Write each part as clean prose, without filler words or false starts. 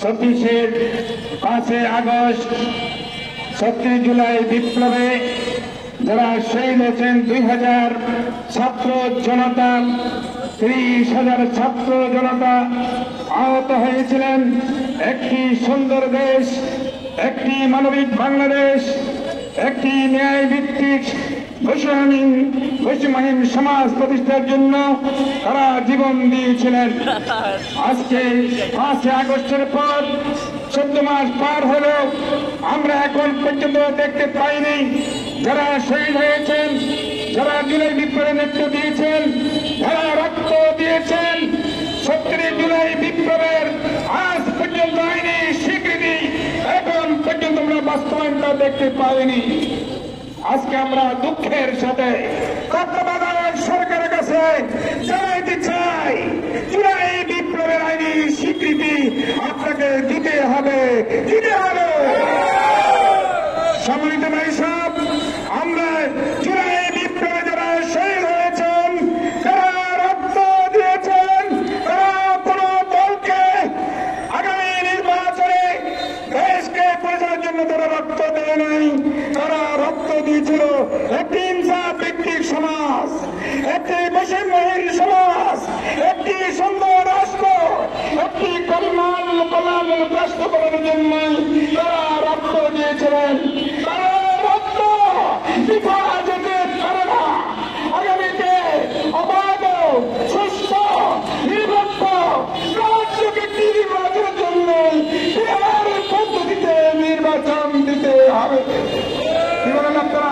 26 August 36 July বিপ্লবে যারা শহীদ হয়েছেন 2000 ছাত্র জনতা 30,000 ছাত্র জনতা আহত হয়েছিলেন। একটি সুন্দর দেশ, একটি মানবিক বাংলাদেশ, একটি ন্যায় ভিত্তিক বৈষম্যহীন সমাজ প্রতিষ্ঠার জন্য তারা জীবন দিয়েছিলেন। আজকে 5 আগস্টের পর 14 মাস পার হলো, আমরা এখন পর্যন্ত দেখতে পাইনি যারা শহীদ হয়েছেন, যারা জুলাই বিপ্লবের নেতৃত্ব দিয়েছেন, যারা রক্ত দিয়েছেন। 37 জুলাই বিপ্লবের আজ পর্যন্ত আইনি স্বীকৃতি এখন পর্যন্ত আমরা বাস্তবায়নটা দেখতে পাইনি। আজকে আমরা দুঃখের সাথে তত্ত্বাবধায়ক সরকারের কাছে জানাইতে চাই, জুলাই বিপ্লবের আইনি স্বীকৃতি আপনাকে দিতে হবে। সম্মানিত ভাই সাহেব, আমরা জুলাই বিপ্লবে যারা শহীদ হয়েছেন, যারা রক্ত দিয়েছেন, তারা কোন দলকে আগামী নির্বাচনে দেশকে পরিচালনার জন্য তারা রক্ত দেয় নাই। তারা রক্ত দিয়েছিল একটি ইনসাফ ভিত্তিক সমাজ, একটি বৈষম্যহীন সমাজ, একটি সুন্দর রাষ্ট্র, একটি কল্যাণ রাষ্ট্র করার জন্য তারা রক্ত দিয়েছিলেন। তারা রক্ত বৃথা যেতে পারে না। আগামীতে অবাধ, সুস্থ, নিরপেক্ষ রাজ্যকে নির্বাচনের জন্য বিহারের পদ্ধতিতে নির্বাচন দিতে হবে। কি বলেন আপনারা?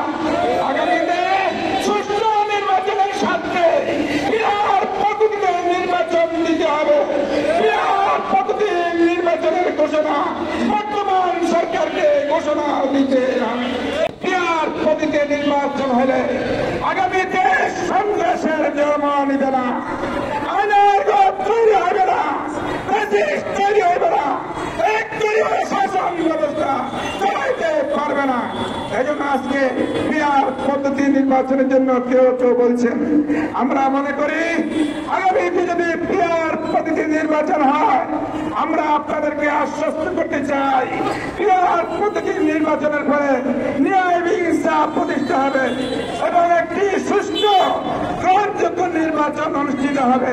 আগামীতে সুষ্ঠু নির্বাচনের সাথে বিহার পদ্ধতিতে নির্বাচন দিতে হবে। বিহার পদ্ধতি নির্বাচনের ঘোষণা বর্তমান সরকারকে ঘোষণা দিতে হবে। বিহার পদ্ধতিতে নির্বাচন হলে আগামীতে সন্ত্রাসের জন্ম নিবে না, আইনের তৈরি হবে না, তৈরি হবে না, শাসন ব্যবস্থা চালাইতে পারবে না। এই জন্য আজকে বিহার পদ্ধতি নির্বাচনের জন্য কেউ বলছেন। আমরা মনে করি আগামীতে যদি বিহার পদ্ধতি নির্বাচন হয়, আমরা আপনাদেরকে আশ্বস্ত করতে চাই, বিহার পদ্ধতি নির্বাচনের ফলে ন্যায় ইনসাফ প্রতিষ্ঠা হবে এবং একটি সুষ্ঠু গ্রহণযোগ্য নির্বাচন অনুষ্ঠিত হবে।